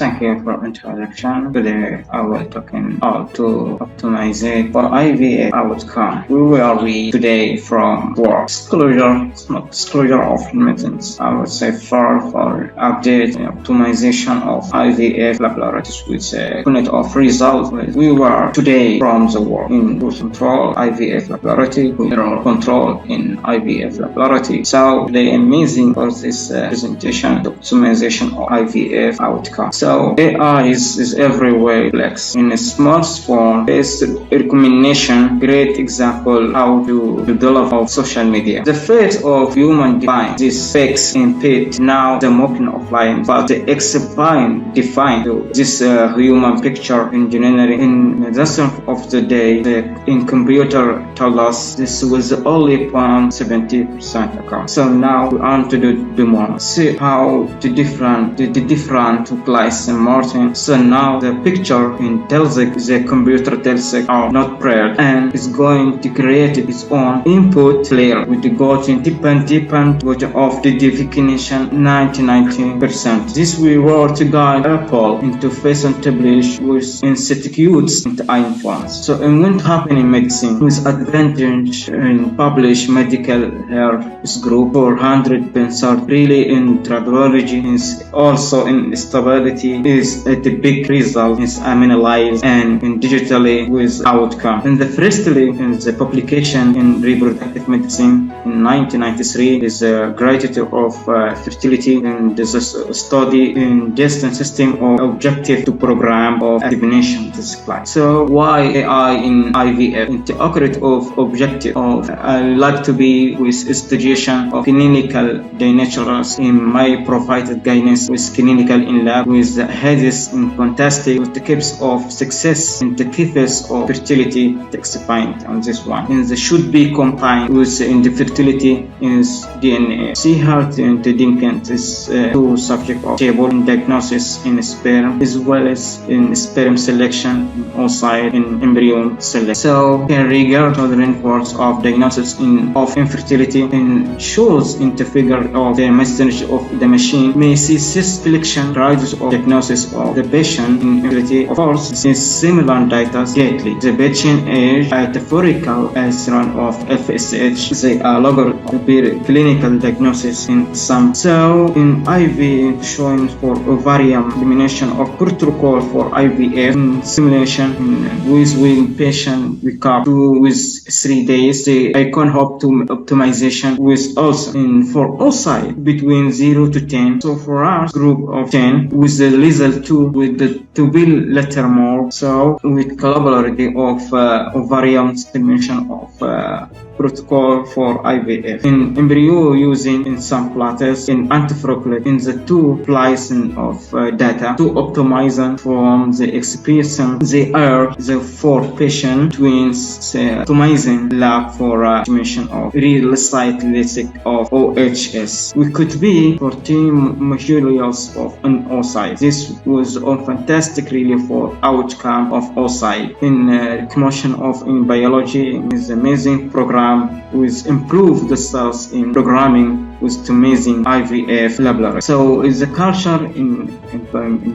Thank you for introduction. Today I will talking how to optimize it for IVF outcome. Where are we today from work? Disclosure of meetings. I would say for update and optimization of IVF laboratories with a unit of results. We were today from the work in control IVF laboratory, error control in IVF laboratory. So the amazing for this presentation, the optimization of IVF outcome. So AI is everywhere. Flex in a smartphone based recommendation. Great example how to develop social media. The fate of human define this fix in pit now the mocking offline, but the explain define this human picture engineering. In the end of the day, in computer told us this was only 70% account. So now we want to do more. See how the different place in Martin. So now the picture in tells the computer tells are not paired and is going to create its own input layer with the gotten depend of the definition 99%. This we were to guide Apple into face and establish with institutes into iPhones. So it won't happen in medicine with advantage in published medical health group 400% really in tribology is also in stability is at the big result is analyzed and in digitally with outcome. And the firstly in the publication in reproductive medicine in 1993 is a gratitude of fertility and this is a study in distance system of objective to program of definition to supply. So why AI in IVF? In the accurate of objective of I like to be with institution of clinical denatures in my provided guidance with clinical in lab with the heads in fantastic with the cases of success in the cases of fertility to expand on this one. And they should be combined with in the fertility is DNA. See how the Dinkent is two subject of table in diagnosis in sperm as well as in sperm selection outside in embryo selection. So in regard to the reports of diagnosis of infertility and shows in the figure of the message of the machine may see cyst selection rises of diagnosis of the patient in infertility. Of course, since similar data greatly the patient age metaphorical as run of FSH they are longer clinical diagnosis in some. So in IV showing for ovarian elimination of protocol for IVF in simulation with patient wake up with 3 days the icon hope to optimization with also in for outside between 0 to 10. So for us group of 10 with the level 2 with the to be letter more. So with collaborative of ovarian stimulation of protocol for IVF in embryo using in some platters in antiphrocolate in the two splicing of data to optimize from the experience they are the four patient twins optimizing lab for estimation of real cyclistic of OHS. We could be 14 materials of an oocyte. This was a fantastic really for outcome of oocyte in recognition of in biology is amazing program with improved the cells in programming with amazing IVF laboratory. So is the culture in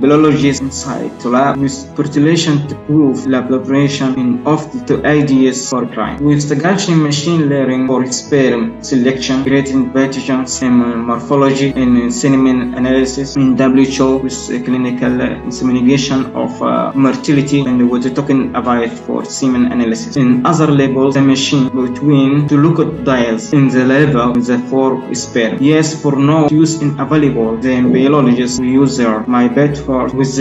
biology inside to lab with fertilization to prove lab preparation in often to ideas for crime. With the Gaussian machine learning for sperm selection, creating pathogens in morphology and semen analysis in WHO with clinical insemination of fertility and we're talking about for semen analysis. In other levels, the machine between to look at dials in the level in the four sperm. Yes, for no use in available, then biologists will use their my bet for with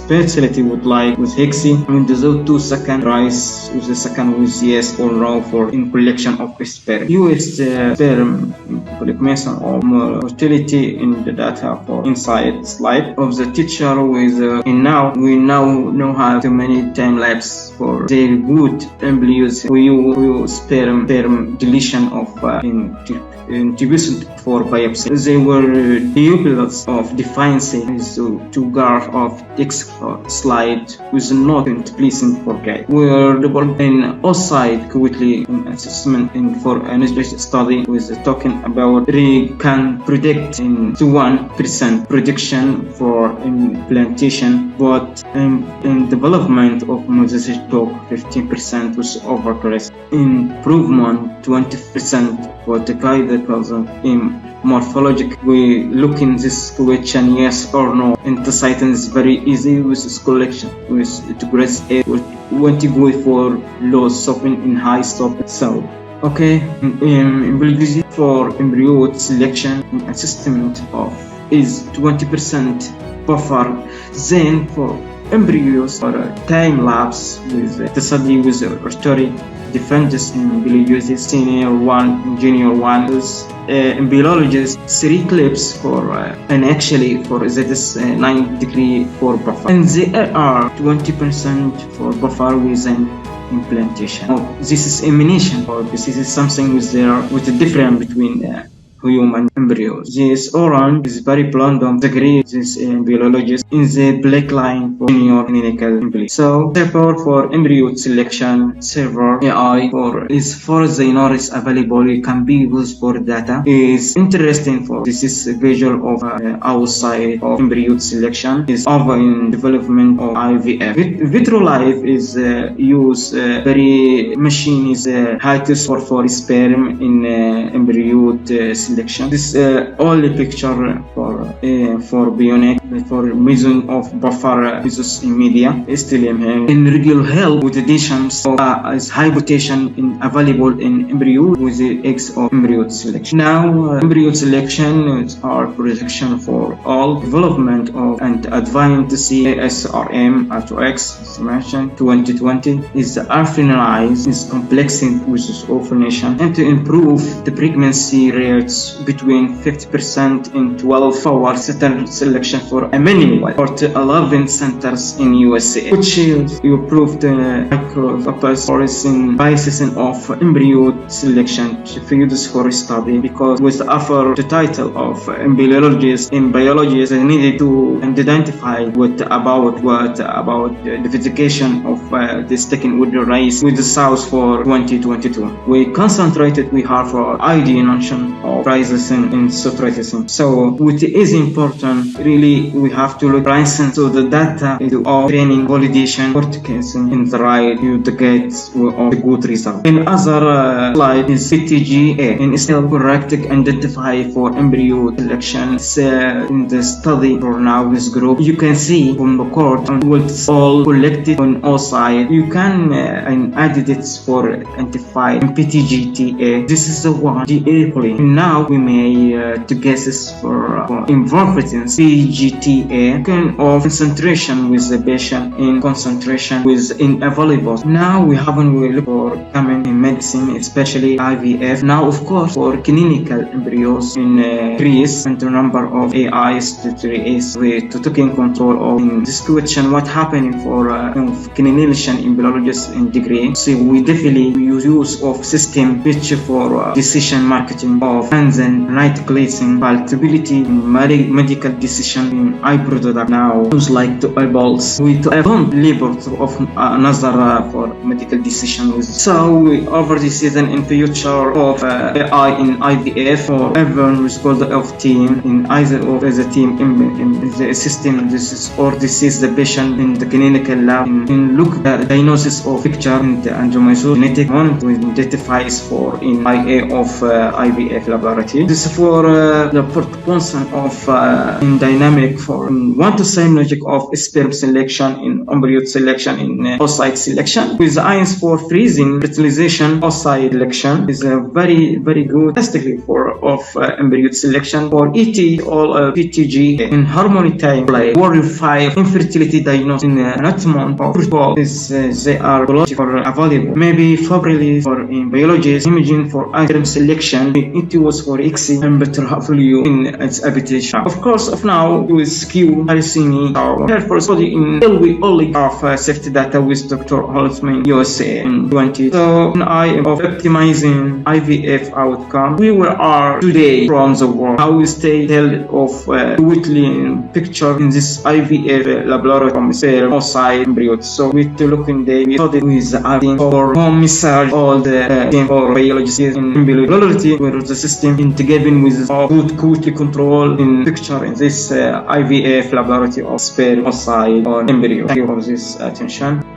fertility would like with hexi and the 2 second rise with the second with yes or no for in collection of sperm. Use sperm collection of fertility in the data for inside slide of the teacher with and now we know how too many time lapse for the good embryos we use sperm deletion of intuition for biopsy. They were pupils of defiance to graph of X slide with not pleasing for guide. We are developed in outside quickly in assessment for an English study with talking about can predict to 1% prediction for implantation, but in development of modernization 15% was overcorrect. Improvement 20% for the guided person in morphologic. We look in this question yes or no. And the Titan is very easy with this collection with to grade A when to go for low stopping in high stop. So okay, embryology for embryo selection assessment of is 20% buffer. Then for embryos or time lapse with the study with rhetoric differences in embryology senior one, junior one. In biologists, 3 clips for and actually for that is 9 degree for buffer, and there are 20% for buffer within implantation. Now, this is emanation, or this is something with a difference between human embryos. This orange is very blonde on the green. This biologist in the black line for junior clinical embryo. So server for embryo selection, server AI for the knowledge available. It can be used for data. Is interesting for this is a visual of outside of embryo selection is over in development of IVF. Vitrolife is used very machine is highest for sperm in embryo selection. This only picture for bionic for measuring of buffer mesos in media STLM in regular health with additions is high potential in available in embryo with the X of embryo selection. Now embryo selection are projection for all development of and advanced MSERM R2X mentioned 2020 is finalized is complex with ovulation and to improve the pregnancy rates between 50% in 12 hours selection for a minimum or to 11 centers in USA, which is improved microopus in biases of embryo selection used for study because with offer the title of embryologists in biology they needed to identify what about the verification of this taken with the race with the South for 2022. We concentrated we have for ID notion of rises in sotratizing. So what is important really we have to look license to the data to all training validation forecasting in the right you to get the good result. In other slide is PTGA and still correct identify for embryo selection in the study for now this group. You can see from the court on what's all collected on all sides. You can add it for identify in PTGTA. This is the one GA plane. Now we may to guesses for involved in CGTA kind of concentration with the patient in concentration with in available. Now we haven't look for common in medicine, especially IVF. Now of course for clinical embryos in Greece and the number of AIs to taking control of in this question what happening for clinician embryologists in degree. So we definitely use of system which for decision marketing of and then right placing palatability in medical decision in eye product. Now use like to eyeballs we don't labor of another for medical decision. So we over the season in future of AI in IVF or everyone was called of team in either of the team in the system this is or this is the patient in the clinical lab in look at diagnosis of picture in the genetic one to identifies for in IA of IVF laboratory. This is for the proportion of in dynamic for one to same logic of sperm selection in embryo selection in oocyte selection with ions for freezing fertilization oocyte selection is a very good testing for of embryo selection for ET or PTG in harmony time like warrior 5 infertility diagnosis in not month of football is they are for available maybe favorably for in biology imaging for item selection it was or exceed and better value in its habitation. Of course, of now with Q, Harrisini, or here for study in only of safety data with Dr. Holtzman, USA in 20. So in I am of optimizing IVF outcome, we are today from the world. How we stay held of weekly picture in this IVF laboratory from sperm, oocyte, embryos. So we to look in the we studied with the for home massage all the for biologists in embryology where the system integrating with good quality control in picture in this IVF laboratory of sperm, oocyte, or embryo. Thank you for this attention.